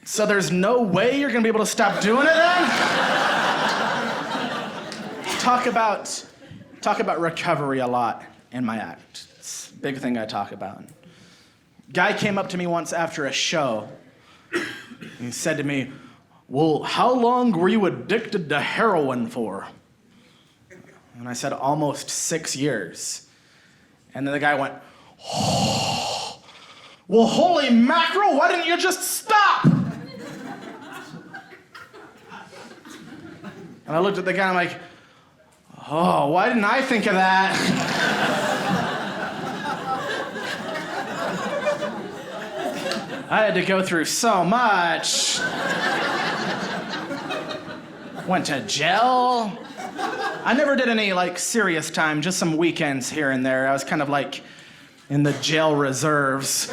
So there's no way you're gonna be able to stop doing it then? Talk about recovery a lot in my act. It's a big thing I talk about. Guy came up to me once after a show. He said to me, "Well, how long were you addicted to heroin for?" And I said, "Almost 6 years." And then the guy went, "Oh, well, holy mackerel, why didn't you just stop?" And I looked at the guy and I'm like, "Oh, why didn't I think of that?" I had to go through so much. Went to jail. I never did any serious time, just some weekends here and there. I was kind of in the jail reserves.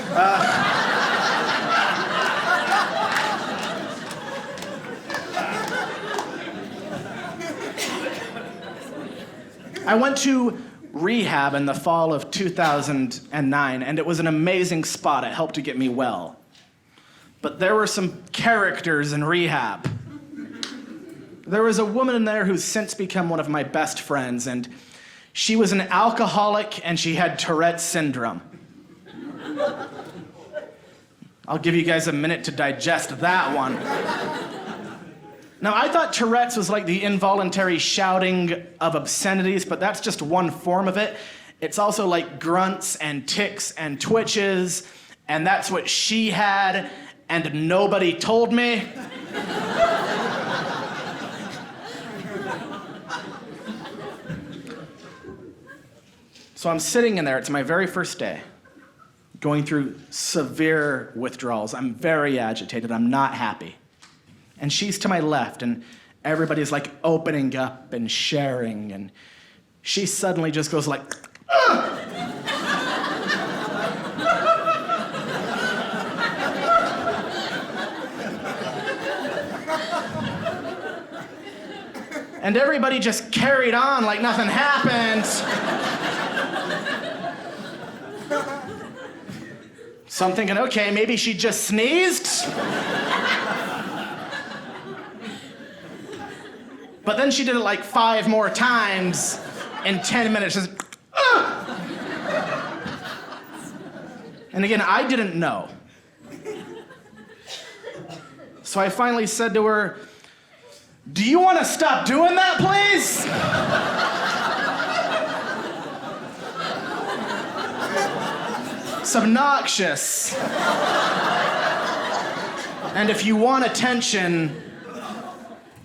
I went to Rehab in the fall of 2009, and it was an amazing spot. It helped to get me well. But there were some characters in Rehab. There was a woman in there who's since become one of my best friends, and she was an alcoholic and she had Tourette's syndrome. I'll give you guys a minute to digest that one. Now, I thought Tourette's was like the involuntary shouting of obscenities, but that's just one form of it. It's also like grunts and tics and twitches, and that's what she had, and nobody told me. So I'm sitting in there, it's my very first day, going through severe withdrawals. I'm very agitated, I'm not happy. And she's to my left, and everybody's opening up and sharing, and she suddenly just goes "Ugh!" And everybody just carried on like nothing happened. So I'm thinking, okay, maybe she just sneezed. But then she did it 5 more times in 10 minutes. Just, "Ugh!" And again, I didn't know. So I finally said to her, "Do you want to stop doing that, please?" It's obnoxious. And if you want attention,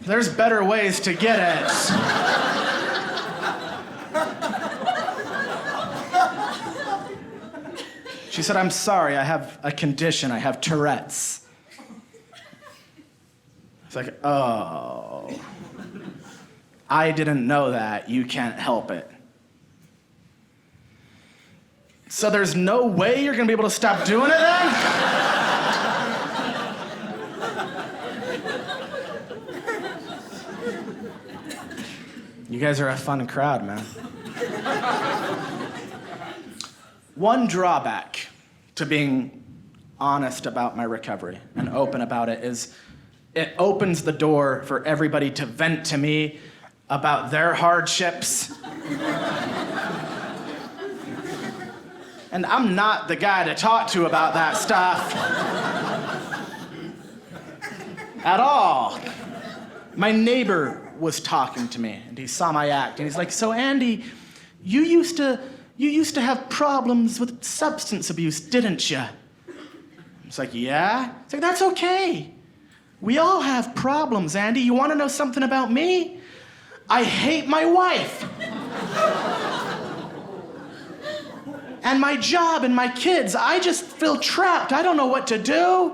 there's better ways to get it. She said, "I'm sorry, I have a condition. I have Tourette's." It's oh, I didn't know that. You can't help it. So there's no way you're gonna be able to stop doing it then? You guys are a fun crowd, man. One drawback to being honest about my recovery and open about it is it opens the door for everybody to vent to me about their hardships. And I'm not the guy to talk to about that stuff. At all. My neighbor was talking to me, and he saw my act, and he's like, "So Andy, you used to have problems with substance abuse, didn't you?" I was like, "Yeah." He's like, "That's okay. We all have problems, Andy. You want to know something about me? I hate my wife. And my job and my kids. I just feel trapped. I don't know what to do."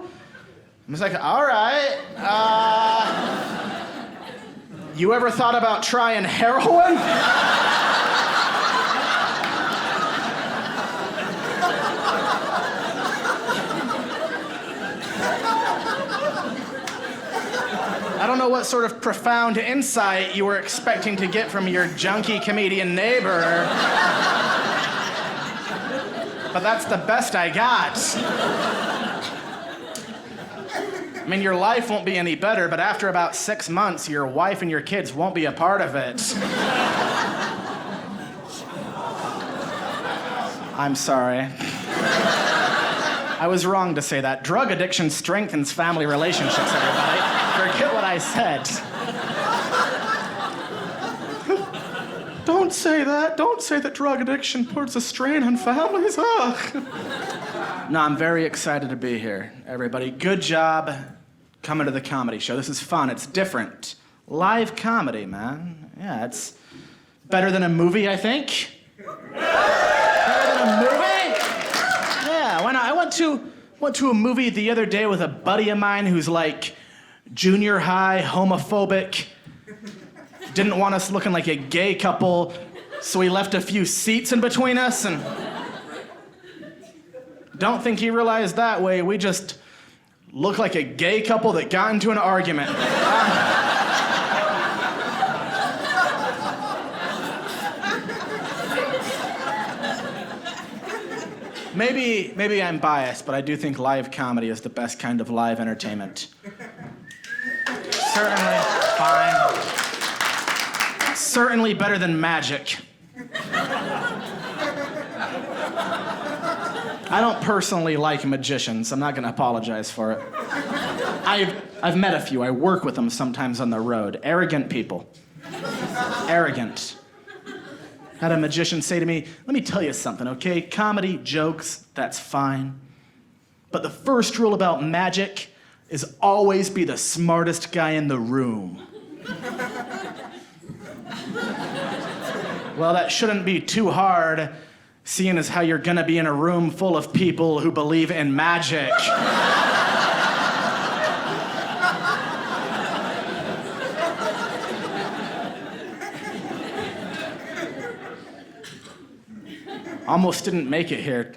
I was like, "All right. You ever thought about trying heroin?" I don't know what sort of profound insight you were expecting to get from your junkie comedian neighbor, but that's the best I got. I mean, your life won't be any better, but after about 6 months, your wife and your kids won't be a part of it. I'm sorry. I was wrong to say that. Drug addiction strengthens family relationships, everybody. Forget what I said. Don't say that. Don't say that drug addiction puts a strain on families. Ugh. No, I'm very excited to be here, everybody. Good job coming to the comedy show. This is fun. It's different. Live comedy, man. Yeah, it's better than a movie, I think. Better than a movie? Yeah, why not? I went to a movie the other day with a buddy of mine who's like junior high, homophobic, didn't want us looking like a gay couple, so he left a few seats in between us, and don't think he realized that way. We just look like a gay couple that got into an argument. Maybe I'm biased, but I do think live comedy is the best kind of live entertainment. Certainly fine. Certainly better than magic. I don't personally like magicians. I'm not gonna apologize for it. I've met a few. I work with them sometimes on the road. Arrogant people. Arrogant. Had a magician say to me, let me tell you something, okay? Comedy, jokes, that's fine. But the first rule about magic is always be the smartest guy in the room. Well, that shouldn't be too hard, seeing as how you're gonna be in a room full of people who believe in magic. Almost didn't make it here.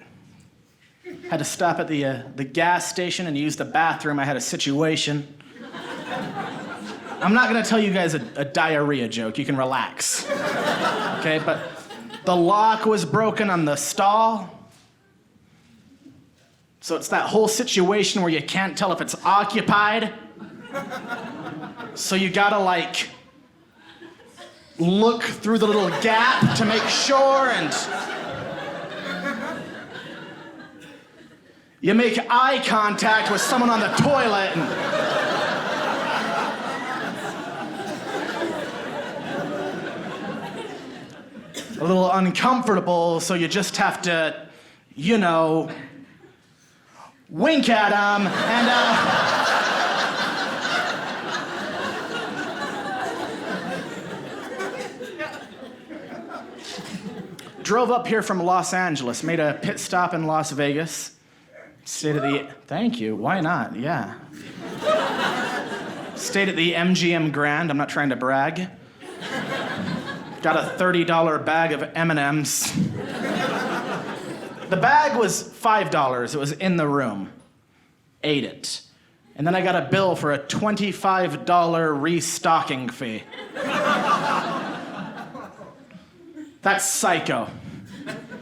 Had to stop at the gas station and use the bathroom. I had a situation. I'm not gonna tell you guys a diarrhea joke. You can relax. Okay, but the lock was broken on the stall. So it's that whole situation where you can't tell if it's occupied. So you gotta like look through the little gap to make sure, and you make eye contact with someone on the toilet, and a little uncomfortable, so you just have to, wink at them, and drove up here from Los Angeles, made a pit stop in Las Vegas. Thank you, why not, yeah. Stayed at the MGM Grand, I'm not trying to brag. Got a $30 bag of M&Ms. The bag was $5, it was in the room. Ate it. And then I got a bill for a $25 restocking fee. That's psycho.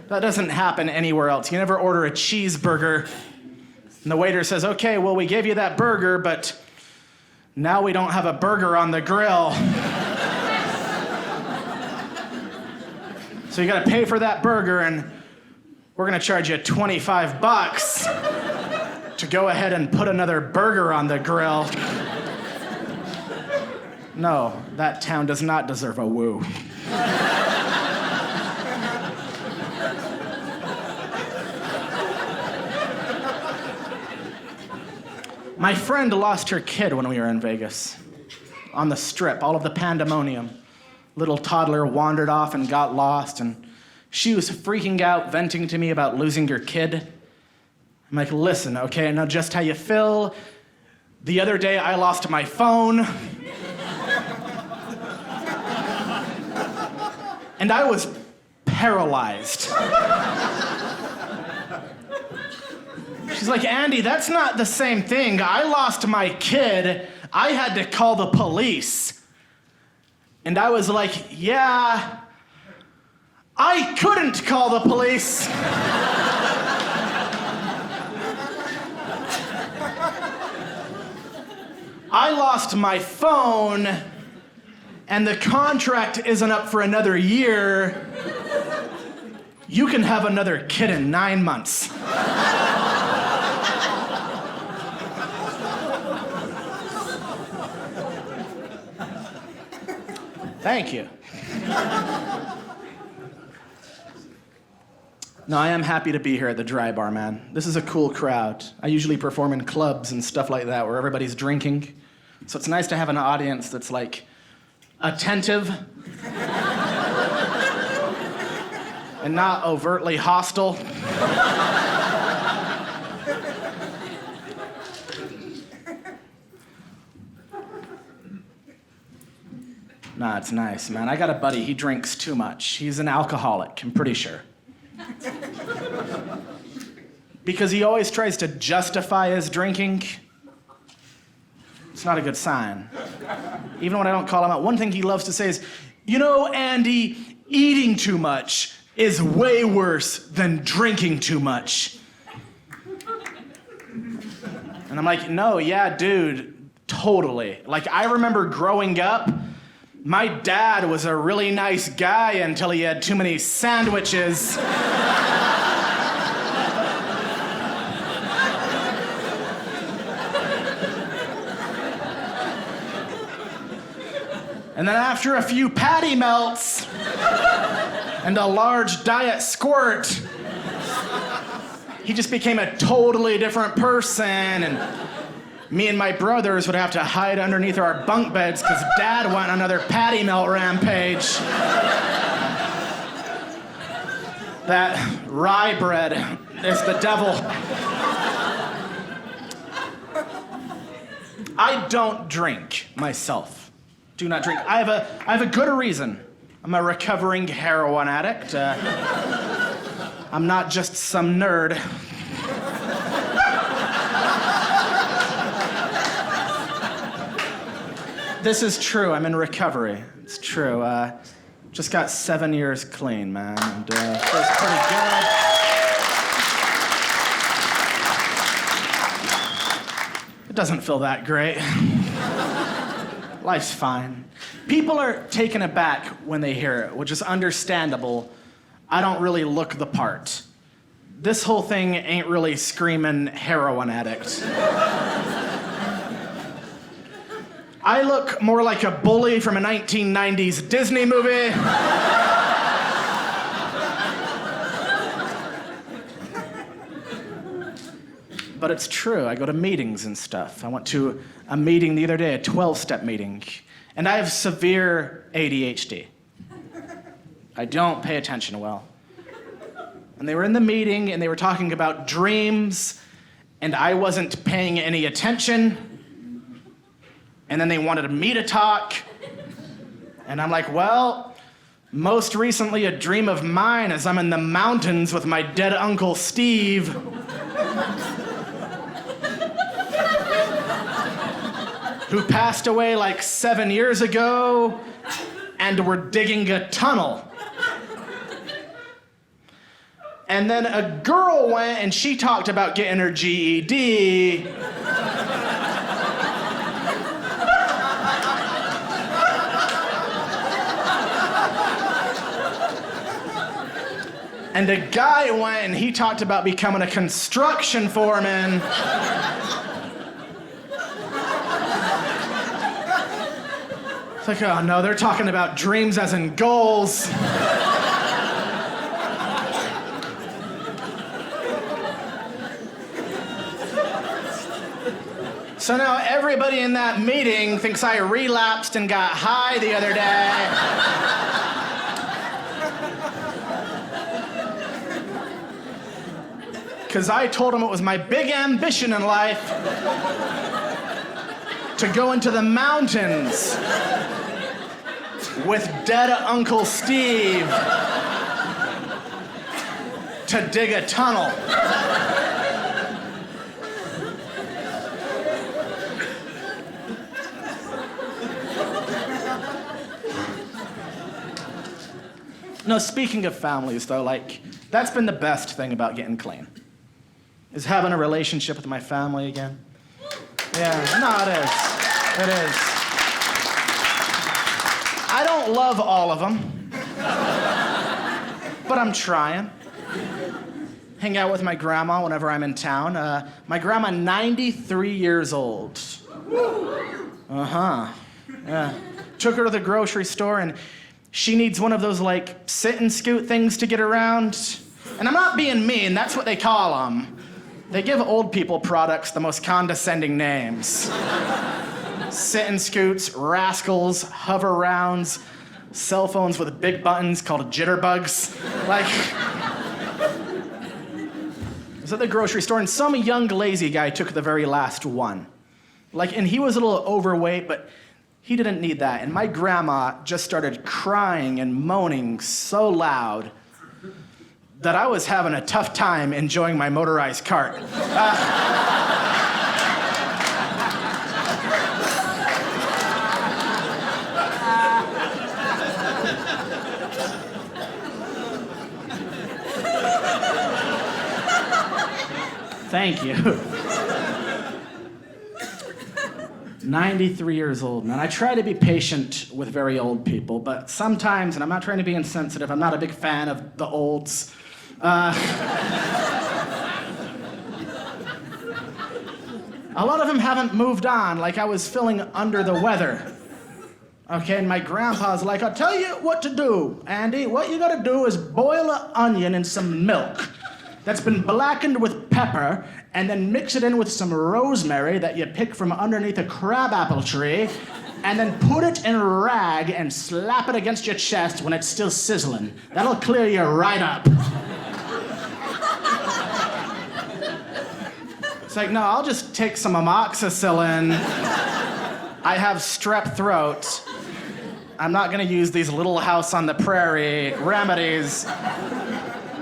That doesn't happen anywhere else. You never order a cheeseburger, and the waiter says, okay, well, we gave you that burger, but now we don't have a burger on the grill. So you gotta pay for that burger, and we're gonna charge you $25 to go ahead and put another burger on the grill. No, that town does not deserve a woo. My friend lost her kid when we were in Vegas. On the Strip, all of the pandemonium. Little toddler wandered off and got lost, and she was freaking out, venting to me about losing her kid. I'm like, listen, okay, I know just how you feel. The other day, I lost my phone. And I was paralyzed. She's like, Andy, that's not the same thing. I lost my kid. I had to call the police. And I was like, yeah, I couldn't call the police. I lost my phone, and the contract isn't up for another year. You can have another kid in 9 months. Thank you. No, I am happy to be here at the Dry Bar, man. This is a cool crowd. I usually perform in clubs and stuff like that where everybody's drinking. So it's nice to have an audience that's like attentive and not overtly hostile. Nah, it's nice, man. I got a buddy, he drinks too much. He's an alcoholic, I'm pretty sure. Because he always tries to justify his drinking. It's not a good sign. Even when I don't call him out, one thing he loves to say is, you know, Andy, eating too much is way worse than drinking too much. And I'm like, no, yeah, dude, totally. Like, I remember growing up, my dad was a really nice guy until he had too many sandwiches. And then after a few patty melts and a large diet squirt, he just became a totally different person, and me and my brothers would have to hide underneath our bunk beds because Dad went on another patty melt rampage. That rye bread is the devil. I don't drink myself. Do not drink. I have a good reason. I'm a recovering heroin addict. I'm not just some nerd. This is true. I'm in recovery. It's true. Just got 7 years clean, man, and feels pretty good. It doesn't feel that great. Life's fine. People are taken aback when they hear it, which is understandable. I don't really look the part. This whole thing ain't really screaming heroin addict. I look more like a bully from a 1990s Disney movie. But it's true, I go to meetings and stuff. I went to a meeting the other day, a 12-step meeting, and I have severe ADHD. I don't pay attention well. And they were in the meeting, and they were talking about dreams, and I wasn't paying any attention. And then they wanted me to talk, and I'm like, well, most recently a dream of mine is I'm in the mountains with my dead Uncle Steve. Who passed away like 7 years ago, and we're digging a tunnel. And then a girl went and she talked about getting her GED. And a guy went and he talked about becoming a construction foreman. It's like, oh no, they're talking about dreams as in goals. So now everybody in that meeting thinks I relapsed and got high the other day. Because I told them it was my big ambition in life to go into the mountains with dead Uncle Steve to dig a tunnel. No, speaking of families, though, like, that's been the best thing about getting clean, is having a relationship with my family again. Yeah, no, it is. It is. I don't love all of them, but I'm trying. Hang out with my grandma whenever I'm in town. My grandma, 93 years old. Yeah. Took her to the grocery store, and she needs one of those, like, sit and scoot things to get around. And I'm not being mean, that's what they call them. They give old people products the most condescending names. Sit and scoots, rascals, hover rounds, cell phones with big buttons called jitterbugs. Like, I was at the grocery store, and some young lazy guy took the very last one. Like, and he was a little overweight, but he didn't need that. And my grandma just started crying and moaning so loud that I was having a tough time enjoying my motorized cart. Thank you. 93 years old, man. I try to be patient with very old people, but sometimes, and I'm not trying to be insensitive, I'm not a big fan of the olds. A lot of them haven't moved on, like I was feeling under the weather. Okay, and my grandpa's like, I'll tell you what to do, Andy. What you gotta do is boil an onion in some milk that's been blackened with pepper, and then mix it in with some rosemary that you pick from underneath a crabapple tree, and then put it in a rag and slap it against your chest when it's still sizzling. That'll clear you right up. It's like, no, I'll just take some amoxicillin. I have strep throat. I'm not gonna use these Little House on the Prairie remedies.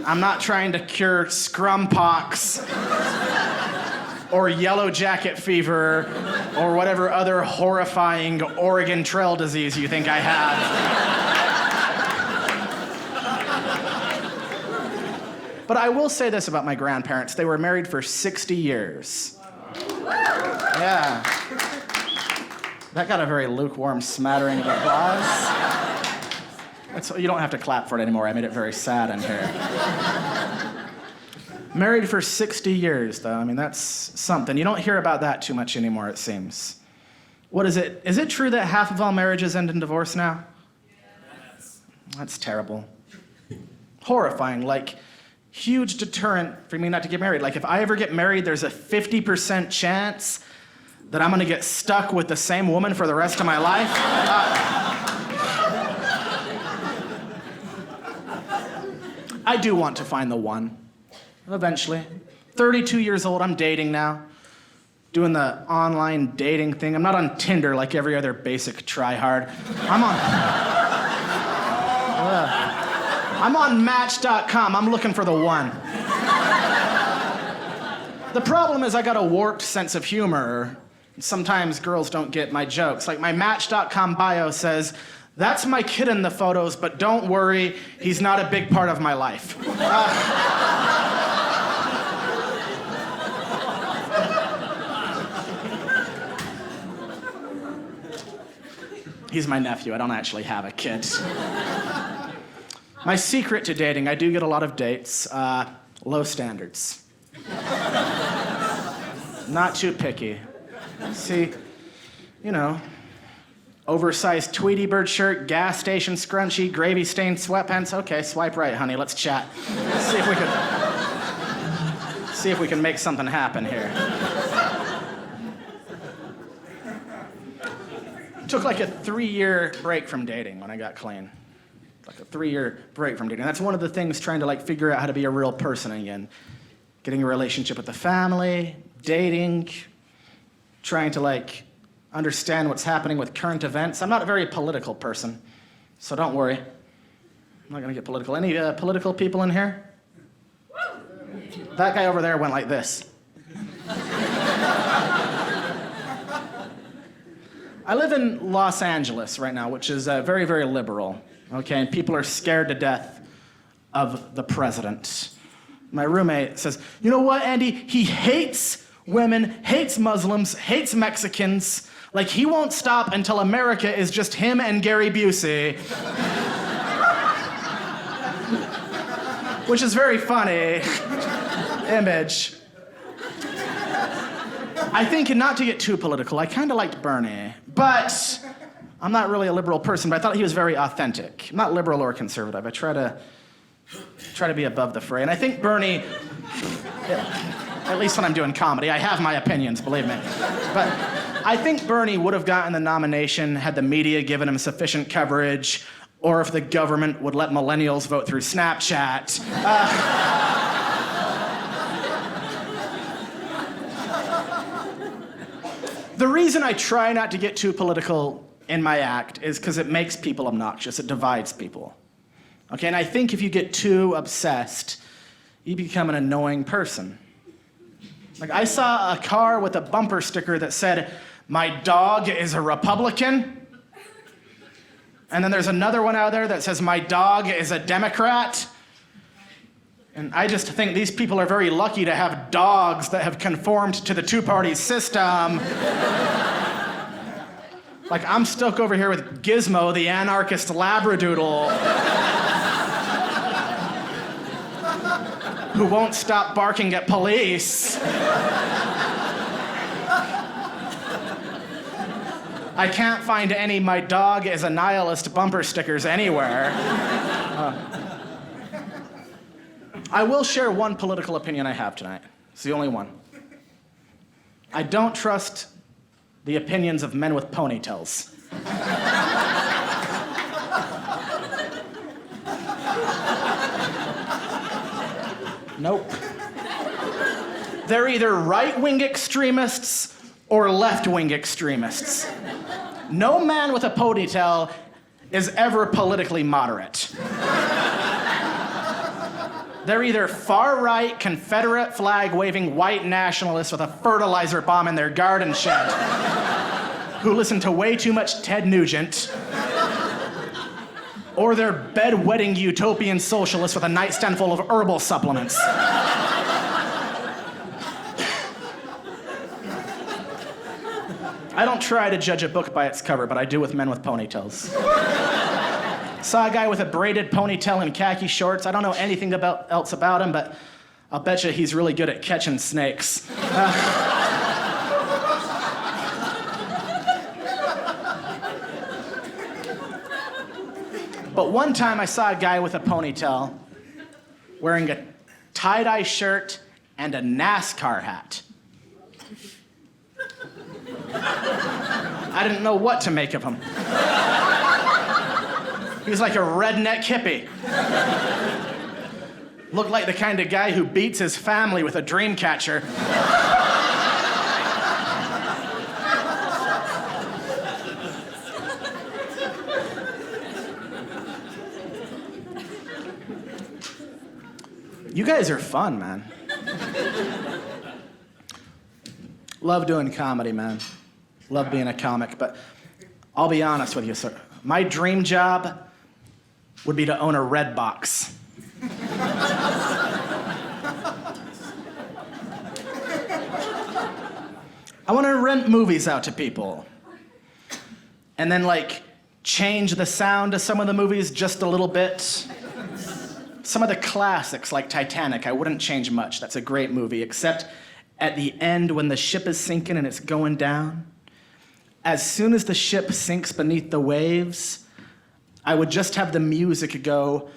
I'm not trying to cure scrum pox or yellow jacket fever or whatever other horrifying Oregon Trail disease you think I have. But I will say this about my grandparents. They were married for 60 years. Yeah. That got a very lukewarm smattering of applause. You don't have to clap for it anymore. I made it very sad in here. Married for 60 years, though. I mean, that's something. You don't hear about that too much anymore, it seems. What is it? Is it true that half of all marriages end in divorce now? Yes. That's terrible. Horrifying. Like, huge deterrent for me not to get married. Like, if I ever get married, there's a 50% chance that I'm gonna get stuck with the same woman for the rest of my life. I do want to find the one, eventually. 32 years old, I'm dating now. Doing the online dating thing. I'm not on Tinder like every other basic tryhard. I'm on Match.com. I'm looking for the one. The problem is I got a warped sense of humor. Sometimes girls don't get my jokes. Like my Match.com bio says, that's my kid in the photos, but don't worry, he's not a big part of my life. He's my nephew, I don't actually have a kid. My secret to dating, I do get a lot of dates, low standards. Not too picky. See, you know, oversized Tweety Bird shirt, gas station scrunchie, gravy-stained sweatpants. Okay, swipe right, honey, let's chat. See if we can make something happen here. Took like a 3-year break from dating when I got clean. Like a 3-year break from dating. That's one of the things trying to like figure out how to be a real person again. Getting a relationship with the family, dating, trying to like understand what's happening with current events. I'm not a very political person, so don't worry. I'm not gonna get political. Any political people in here? That guy over there went like this. I live in Los Angeles right now, which is very, very liberal, okay? And people are scared to death of the president. My roommate says, you know what, Andy? He hates women, hates Muslims, hates Mexicans. Like, he won't stop until America is just him and Gary Busey. Which is very funny image. I think, and not to get too political, I kind of liked Bernie, but I'm not really a liberal person, but I thought he was very authentic. I'm not liberal or conservative. I try to be above the fray. And I think Bernie, at least when I'm doing comedy, I have my opinions, believe me. But I think Bernie would have gotten the nomination had the media given him sufficient coverage, or if the government would let millennials vote through Snapchat. The reason I try not to get too political in my act is because it makes people obnoxious. It divides people. Okay, and I think if you get too obsessed, you become an annoying person. Like, I saw a car with a bumper sticker that said, "My dog is a Republican." And then there's another one out there that says, "My dog is a Democrat." And I just think these people are very lucky to have dogs that have conformed to the two-party system. Like, I'm stuck over here with Gizmo, the anarchist labradoodle, who won't stop barking at police. I can't find any "My dog is a nihilist" bumper stickers anywhere. I will share one political opinion I have tonight. It's the only one. I don't trust the opinions of men with ponytails. Nope. They're either right-wing extremists or left-wing extremists. No man with a ponytail is ever politically moderate. They're either far-right, Confederate flag-waving white nationalists with a fertilizer bomb in their garden shed who listen to way too much Ted Nugent, or they're bedwetting utopian socialists with a nightstand full of herbal supplements. I don't try to judge a book by its cover, but I do with men with ponytails. Saw a guy with a braided ponytail and khaki shorts. I don't know anything else about him, but I'll bet you he's really good at catching snakes. But one time I saw a guy with a ponytail wearing a tie-dye shirt and a NASCAR hat. I didn't know what to make of him. He was like a redneck hippie. Looked like the kind of guy who beats his family with a dream catcher. You guys are fun, man. Love doing comedy, man. Love being a comic, but I'll be honest with you, sir. My dream job would be to own a red box. I want to rent movies out to people. And then, like, change the sound to some of the movies just a little bit. Some of the classics, like Titanic, I wouldn't change much. That's a great movie, except at the end when the ship is sinking and it's going down. As soon as the ship sinks beneath the waves, I would just have the music go.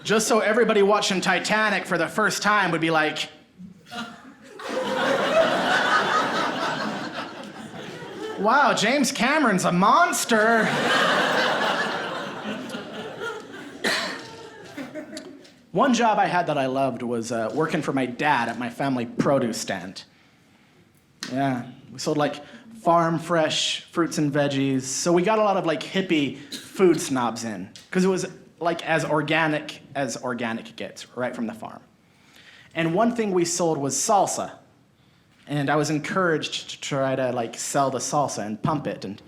Just so everybody watching Titanic for the first time would be like, wow, James Cameron's a monster. One job I had that I loved was working for my dad at my family produce stand. Yeah, we sold like farm fresh fruits and veggies. So we got a lot of like hippie food snobs in, because it was like as organic gets, right from the farm. And one thing we sold was salsa. And I was encouraged to try to sell the salsa and pump it. And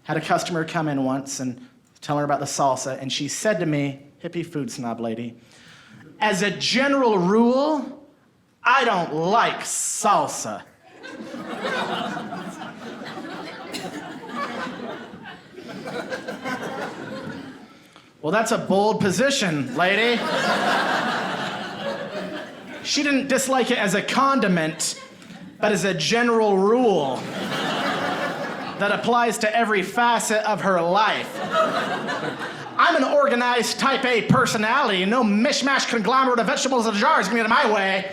had a customer come in once and tell her about the salsa, and she said to me, hippie food snob lady, as a general rule, I don't like salsa. Well, that's a bold position, lady. She didn't dislike it as a condiment, but as a general rule that applies to every facet of her life. I'm an organized type A personality, and no mishmash conglomerate of vegetables in a jar is gonna get in my way.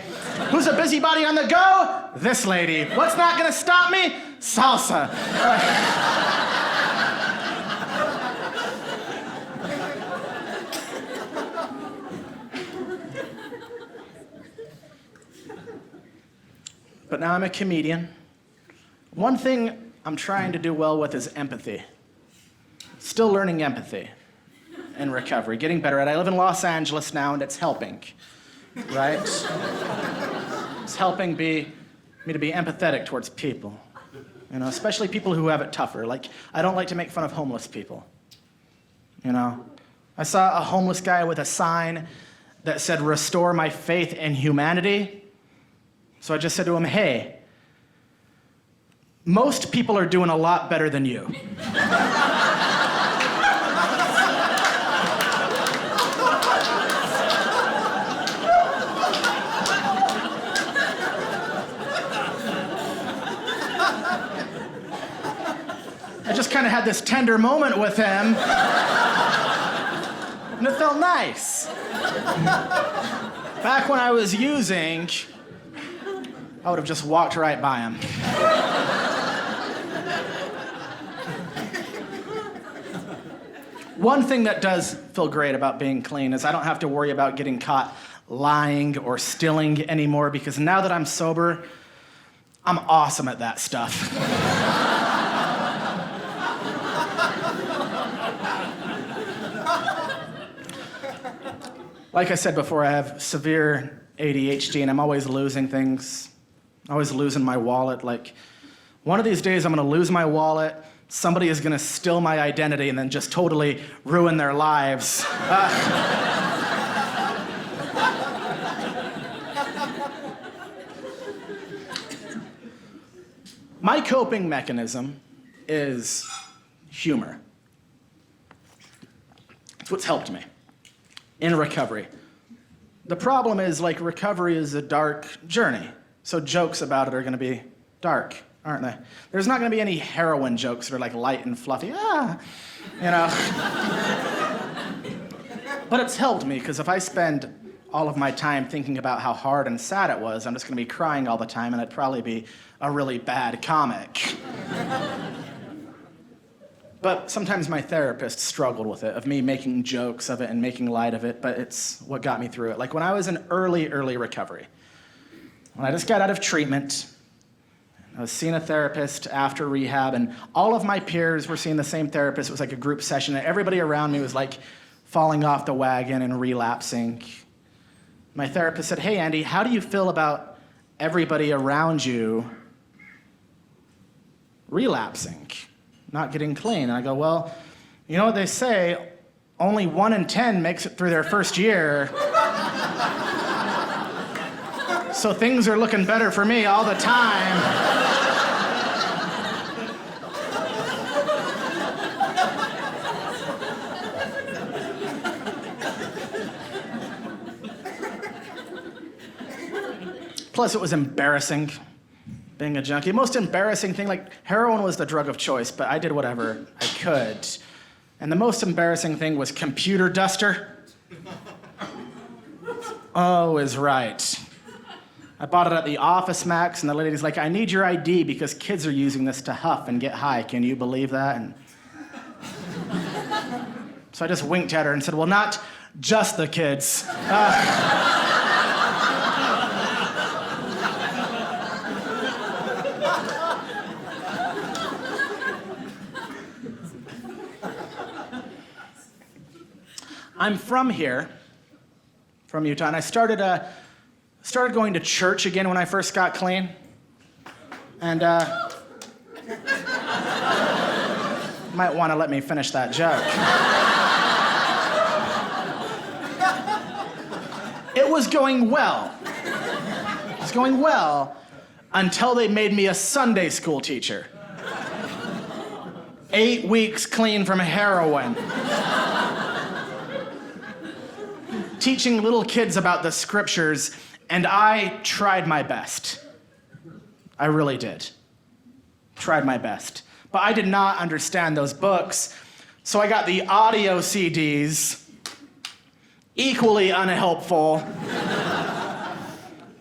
Who's a busybody on the go? This lady. What's not gonna stop me? Salsa. But now I'm a comedian. One thing I'm trying to do well with is empathy. Still learning empathy in recovery, getting better at it. I live in Los Angeles now, and it's helping, right? It's helping me to be empathetic towards people, especially people who have it tougher. I don't like to make fun of homeless people, I saw a homeless guy with a sign that said, "Restore my faith in humanity." So I just said to him, hey, most people are doing a lot better than you. I just kind of had this tender moment with him, and it felt nice. Back when I was using, I would have just walked right by him. One thing that does feel great about being clean is I don't have to worry about getting caught lying or stealing anymore, because now that I'm sober, I'm awesome at that stuff. Like I said before, I have severe ADHD, and I'm always losing things. Always losing my wallet. One of these days I'm gonna lose my wallet, somebody is gonna steal my identity and then just totally ruin their lives. My coping mechanism is humor. It's what's helped me in recovery. The problem is, recovery is a dark journey. So jokes about it are gonna be dark, aren't they? There's not gonna be any heroin jokes that are light and fluffy, But it's helped me, because if I spend all of my time thinking about how hard and sad it was, I'm just gonna be crying all the time, and I'd probably be a really bad comic. But sometimes my therapist struggled with it, of me making jokes of it and making light of it, but it's what got me through it. When I was in early recovery, when I just got out of treatment, I was seeing a therapist after rehab, and all of my peers were seeing the same therapist. It was like a group session, and everybody around me was falling off the wagon and relapsing. My therapist said, hey, Andy, how do you feel about everybody around you relapsing, not getting clean? And I go, well, you know what they say, only 1 in 10 makes it through their first year. So things are looking better for me all the time. Plus, it was embarrassing being a junkie. Most embarrassing thing, heroin was the drug of choice, but I did whatever I could. And the most embarrassing thing was computer duster. Oh, is right. I bought it at the Office Max, and the lady's like, I need your ID because kids are using this to huff and get high. Can you believe that? And so I just winked at her and said, well, not just the kids. I'm from here, from Utah, and I started going to church again when I first got clean. And might want to let me finish that joke. It was going well. It was going well until they made me a Sunday school teacher. 8 weeks clean from heroin. Teaching little kids about the scriptures, and I tried my best. I really did. Tried my best. But I did not understand those books, so I got the audio CDs, equally unhelpful.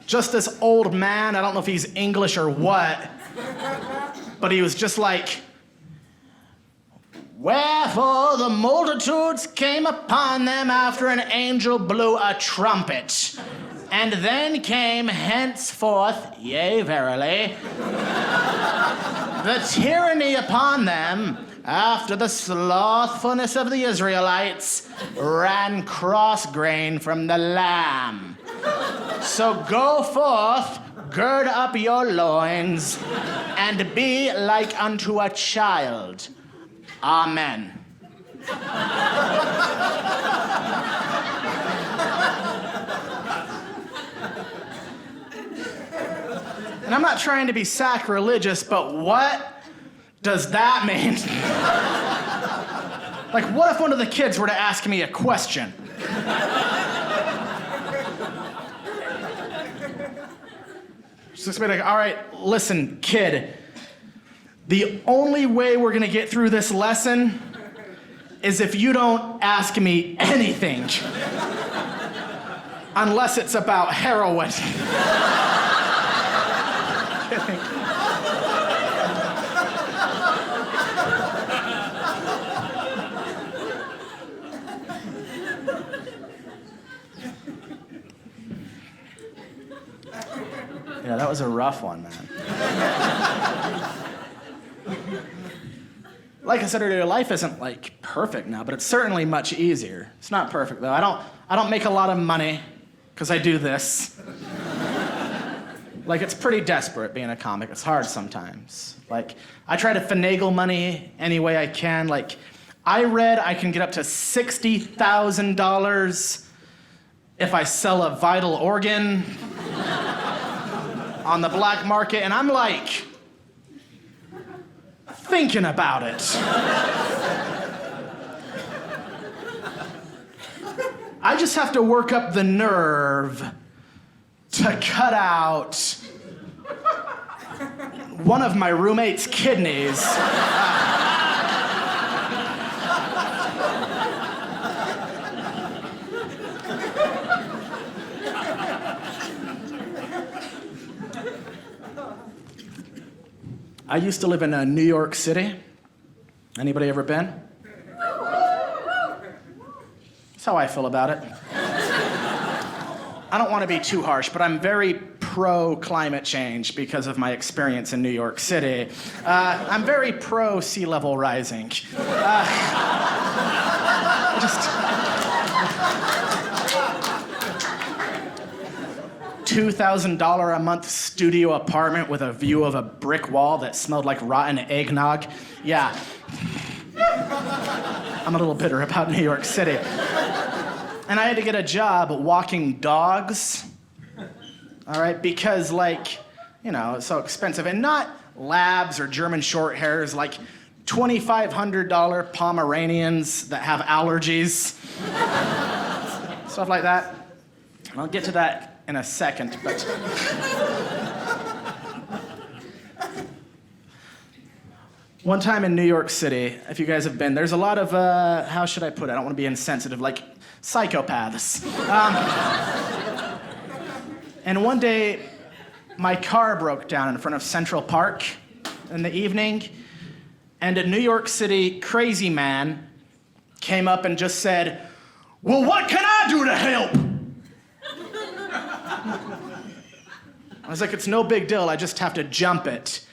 Just this old man, I don't know if he's English or what, but he was just like, "Wherefore the multitudes came upon them after an angel blew a trumpet. And then came henceforth, yea, verily, the tyranny upon them after the slothfulness of the Israelites ran cross grain from the lamb. So go forth, gird up your loins, and be like unto a child. Amen." And I'm not trying to be sacrilegious, but what does that mean? Like, what if one of the kids were to ask me a question? Just be like, "All right, listen, kid. The only way we're gonna get through this lesson is if you don't ask me anything. Unless it's about heroin." Kidding. Yeah, that was a rough one, man. Like I said earlier, life isn't like perfect now, but it's certainly much easier. It's not perfect though. I don't make a lot of money because I do this. Like, it's pretty desperate being a comic. It's hard sometimes. Like, I try to finagle money any way I can. Like, I read I can get up to $60,000 if I sell a vital organ on the black market, and I'm like, thinking about it. I just have to work up the nerve to cut out one of my roommate's kidneys. I used to live in New York City. Anybody ever been? That's how I feel about it. I don't want to be too harsh, but I'm very pro-climate change because of my experience in New York City. I'm very pro-sea level rising. $2,000 a month studio apartment with a view of a brick wall that smelled like rotten eggnog. Yeah. I'm a little bitter about New York City. And I had to get a job walking dogs, all right, because, like, you know, it's so expensive. And not labs or German short hairs, like $2,500 Pomeranians that have allergies, stuff like that. I'll get to that in a second, but... One time in New York City, if you guys have been, there's a lot of, how should I put it? I don't want to be insensitive, like psychopaths. And one day, my car broke down in front of Central Park in the evening, and a New York City crazy man came up and just said, "Well, what can I do to help?" I was like, "It's no big deal, I just have to jump it."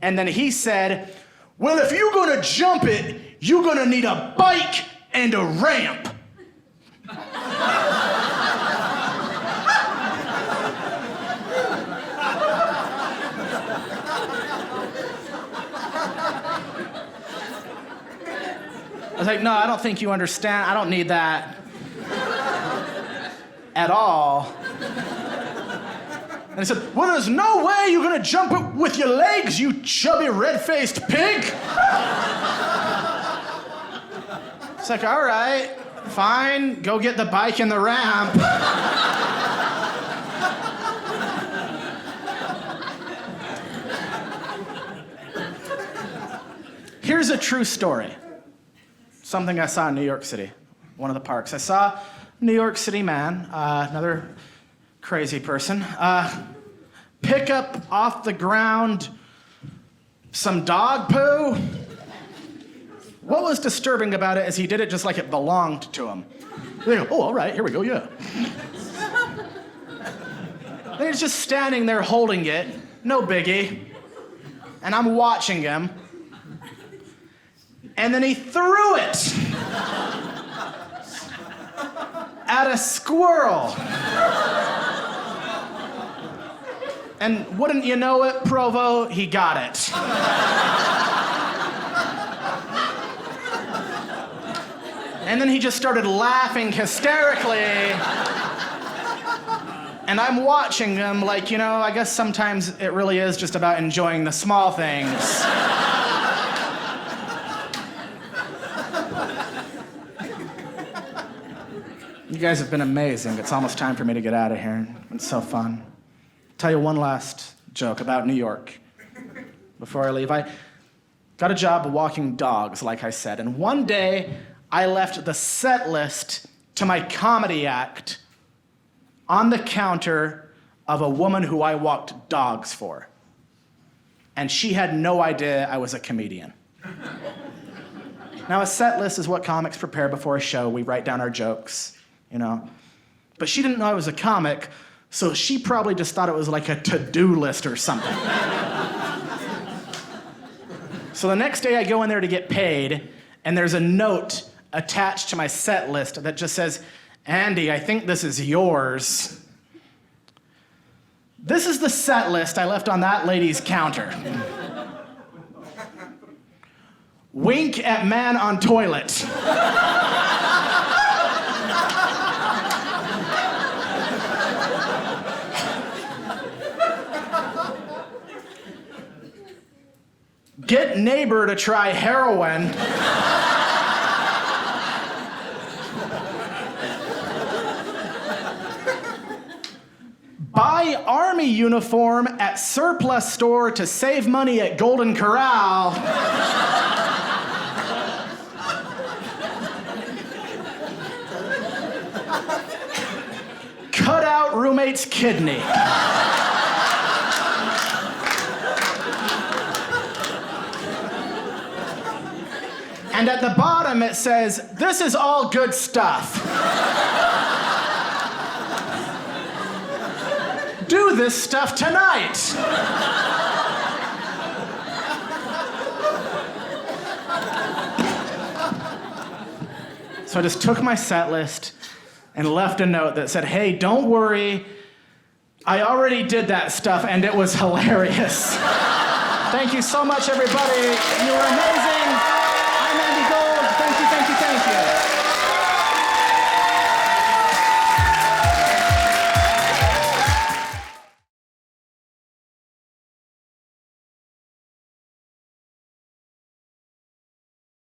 And then he said, "Well, if you're gonna jump it, you're gonna need a bike and a ramp." I was like, no, I don't think you understand. I don't need that at all. And he said, well, there's no way you're gonna jump it with your legs, you chubby, red-faced pig. It's like, all right, fine, go get the bike and the ramp. Here's a true story. Something I saw in New York City, one of the parks. I saw a New York City man, another crazy person, pick up off the ground some dog poo. What was disturbing about it is he did it just like it belonged to him. They go, oh, all right, here we go, yeah. Then he's just standing there holding it, no biggie, and I'm watching him. And then he threw it at a squirrel. And wouldn't you know it, Provo, he got it. And then he just started laughing hysterically. And I'm watching him like, you know, I guess sometimes it really is just about enjoying the small things. You guys have been amazing. It's almost time for me to get out of here. It's so fun. Tell you one last joke about New York before I leave. I got a job walking dogs, like I said, and one day I left the Setlist to my comedy act on the counter of a woman who I walked dogs for. And she had no idea I was a comedian. Now, a set list is what comics prepare before a show. We write down our jokes, you know. But she didn't know I was a comic, so she probably just thought it was like a to-do list or something. So the next day I go in there to get paid, and there's a note attached to my set list that just says, Andy, I think this is yours. This is the set list I left on that lady's counter. Wink at man on toilet. Get neighbor to try heroin. Buy army uniform at surplus store to save money at Golden Corral. Cut out roommate's kidney. And at the bottom it says, this is all good stuff. Do this stuff tonight. So I just took my set list and left a note that said, hey, don't worry, I already did that stuff and it was hilarious. Thank you so much, everybody. You were amazing. I'm Andy Gold.